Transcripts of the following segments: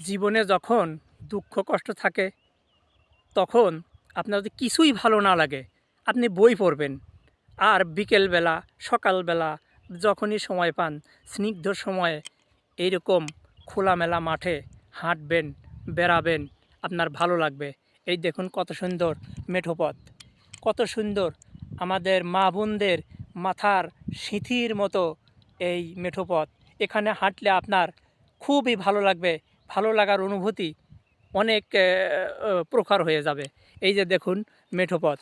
জীবনে যখন দুঃখ কষ্ট থাকে তখন আপনার যদি কিছুই ভালো না লাগে আপনি বই পড়বেন। আর বিকেলবেলা সকালবেলা যখনই সময় পান স্নিগ্ধ সময়ে এইরকম খোলামেলা মাঠে হাঁটবেন, বেড়াবেন, আপনার ভালো লাগবে। এই দেখুন কত সুন্দর মেঠো পথ, কত সুন্দর আমাদের মা বোনদের মাথার সিঁথির মতো এই মেঠো পথ। এখানে হাঁটলে আপনার খুবই ভালো লাগবে, ভালো লাগার অনুভূতি অনেক প্রখর হয়ে যাবে। এই যে দেখুন মেঠো পথ,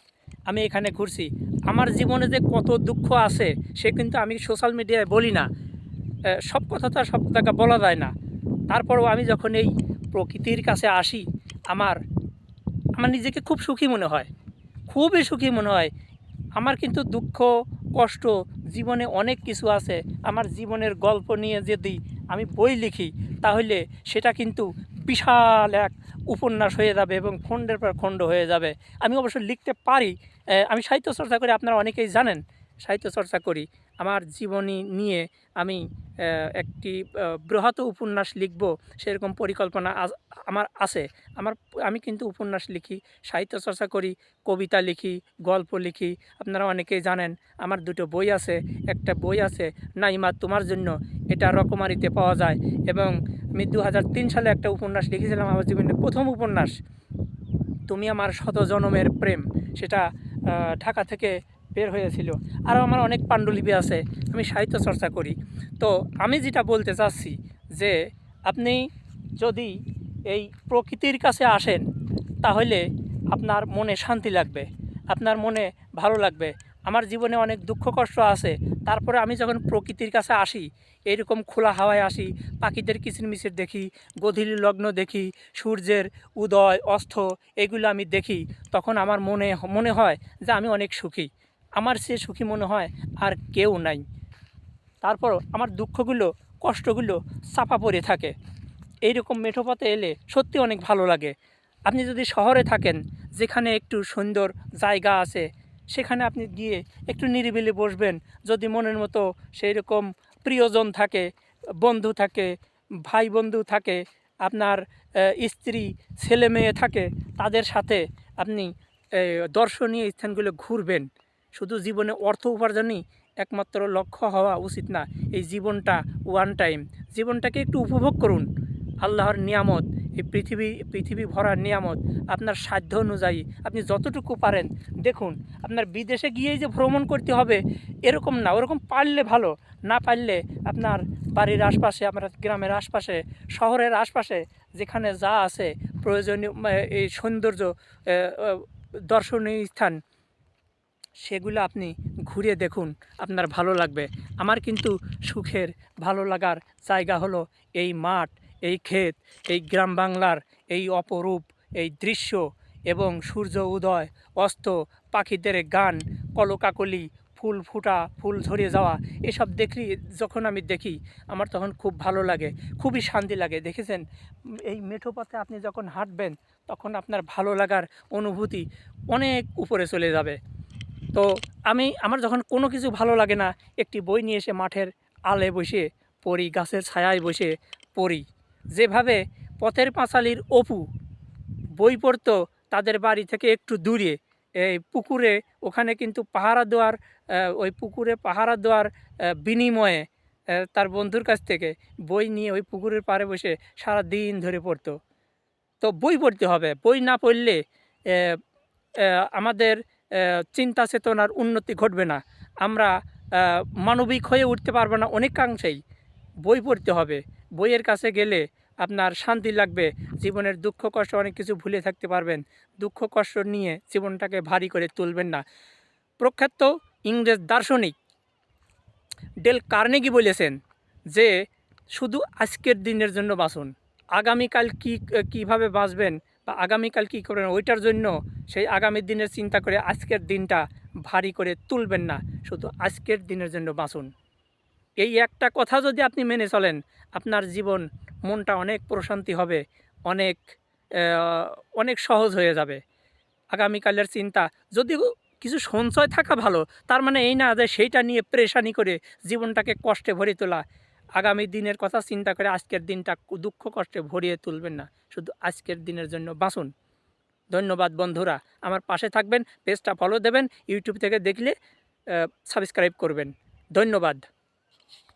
আমি এখানে ঘুরছি। আমার জীবনে যে কত দুঃখ আছে সে কিন্তু আমি সোশ্যাল মিডিয়ায় বলি না। সব কথা তো আর সব জায়গা বলা যায় না। তারপরেও আমি যখন এই প্রকৃতির কাছে আসি আমার আমার নিজেকে খুব সুখী মনে হয়, খুবই সুখী মনে হয়। আমার কিন্তু দুঃখ কষ্ট জীবনে অনেক কিছু আছে। আমার জীবনের গল্প নিয়ে যদি আমি বই লিখি তাহলে সেটা কিন্তু বিশাল এক উপন্যাস হয়ে যাবে এবং খণ্ডের পর খণ্ড হয়ে যাবে। আমি অবশ্য লিখতে পারি। আমি সাহিত্য চর্চা করি, আপনারা অনেকেই জানেন সাহিত্য চর্চা করি। আমার জীবনী নিয়ে আমি একটি বৃহৎ উপন্যাস লিখব সেরকম পরিকল্পনা আমার আছে। আমার আমি কিন্তু উপন্যাস লিখি, সাহিত্য চর্চা করি, কবিতা লিখি, গল্প লিখি। আপনারা অনেকেই জানেন আমার দুটো বই আছে। একটা বই আছে নাইমা তোমার জন্য, এটা রকমারিতে পাওয়া যায়। এবং আমি 2003 সালে একটা উপন্যাস লিখেছিলাম, আমার জীবনের প্রথম উপন্যাস, তুমি আমার শত জনমের প্রেম। সেটা ঢাকা থেকে বের হয়েছিল। আরও আমার অনেক পাণ্ডুলিপি আছে। আমি সাহিত্য চর্চা করি। তো আমি যেটা বলতে চাচ্ছি যে আপনি যদি এই প্রকৃতির কাছে আসেন তাহলে আপনার মনে শান্তি লাগবে, আপনার মনে ভালো লাগবে। আমার জীবনে অনেক দুঃখ কষ্ট আছে, তারপরে আমি যখন প্রকৃতির কাছে আসি, এইরকম খোলা হাওয়ায় আসি, পাখিদের কিচিরমিচির দেখি, গধূলি লগ্ন দেখি, সূর্যের উদয় অস্ত এগুলো আমি দেখি, তখন আমার মনে মনে হয় যে আমি অনেক সুখী। আমার সে সুখী মনে হয় আর কেউ নাই। তারপর আমার দুঃখগুলো কষ্টগুলো চাপা পড়ে থাকে। এইরকম মেঠো পথে এলে সত্যি অনেক ভালো লাগে। আপনি যদি শহরে থাকেন যেখানে একটু সুন্দর জায়গা আছে সেখানে আপনি গিয়ে একটু নিরিবিলি বসবেন। যদি মনের মতো সেই রকম প্রিয়জন থাকে, বন্ধু থাকে, ভাই বন্ধু থাকে, আপনার স্ত্রী ছেলে মেয়ে থাকে, তাদের সাথে আপনি দর্শনীয় স্থানগুলো ঘুরবেন। শুধু জীবনে অর্থ উপার্জনই একমাত্র লক্ষ্য হওয়া উচিত না। এই জীবনটা ওয়ান টাইম, জীবনটাকে একটু উপভোগ করুন। আল্লাহর নিয়ামত, এই পৃথিবী ভরার নিয়ামত। আপনার সাধ্য অনুযায়ী আপনি যতটুকু পারেন দেখুন। আপনার বিদেশে গিয়েই যে ভ্রমণ করতে হবে এরকম না, ওরকম পারলে ভালো, না পারলে আপনার বাড়ির আশপাশে, আপনার গ্রামের আশপাশে, শহরের আশপাশে যেখানে যা আছে প্রয়োজনীয় এই সৌন্দর্য দর্শনীয় স্থান সেগুলো আপনি ঘুরে দেখুন, আপনার ভালো লাগবে। আমার কিন্তু সুখের ভালো লাগার জায়গা হলো এই মাঠ, এই ক্ষেত, এই গ্রাম বাংলার এই অপরূপ এই দৃশ্য এবং সূর্য উদয় অস্ত, পাখিদের গান, কলকাকলি, ফুল ফুটা, ফুল ঝরে যাওয়া, এসব দেখি যখন আমি দেখি আমার তখন খুব ভালো লাগে, খুবই শান্তি লাগে। দেখেছেন এই মেঠো পথে আপনি যখন হাঁটবেন তখন আপনার ভালো লাগার অনুভূতি অনেক উপরে চলে যাবে। তো আমার যখন কোনো কিছু ভালো লাগে না একটি বই নিয়ে এসে মাঠের আলে বসে পড়ি, গাছের ছায়ায় বসে পড়ি। যেভাবে পথের পাঁচালীর অপু বই পড়তো তাদের বাড়ি থেকে একটু দূরে এই পুকুরে, ওখানে কিন্তু পাহারা দেওয়ার ওই পুকুরে পাহারা দেওয়ার বিনিময়ে তার বন্ধুর কাছ থেকে বই নিয়ে ওই পুকুরের পাড়ে বসে সারা দিন ধরে পড়তো। তো বই পড়তে হবে, বই না পড়লে আমাদের চিন্তা চেতনার উন্নতি ঘটবে না। আমরা মানবিক হয়ে উঠতে পারবো না অনেকাংশেই। বই পড়তে হবে, বইয়ের কাছে গেলে আপনার শান্তি লাগবে। জীবনের দুঃখ কষ্ট অনেক কিছু ভুলে থাকতে পারবেন। দুঃখ কষ্ট নিয়ে জীবনটাকে ভারী করে তুলবেন না। প্রখ্যাত ইংরেজ দার্শনিক ডেল কার্নেগি বলেছেন যে শুধু আজকের দিনের জন্য বাঁচুন, আগামীকাল কীভাবে বাঁচবেন বা আগামীকাল কী করবেন ওইটার জন্য সেই আগামী দিনের চিন্তা করে আজকের দিনটা ভারী করে তুলবেন না, শুধু আজকের দিনের জন্য বাঁচুন। এই একটা কথা যদি আপনি মেনে চলেন আপনার জীবন মনটা অনেক প্রশান্তি হবে, অনেক অনেক সহজ হয়ে যাবে। আগামীকালের চিন্তা যদিও কিছু সঞ্চয় থাকা ভালো, তার মানে এই না যে সেইটা নিয়ে পেরেশানি করে জীবনটাকে কষ্টে ভরে তোলা। আগামী দিনের কথা চিন্তা করে আজকের দিনটা দুঃখ কষ্টে ভরিয়ে তুলবেন না, শুধু আজকের দিনের জন্য বাঁচুন। ধন্যবাদ বন্ধুরা, আমার পাশে থাকবেন, পেজটা ফলো দেবেন, ইউটিউব থেকে দেখলে সাবস্ক্রাইব করবেন। ধন্যবাদ।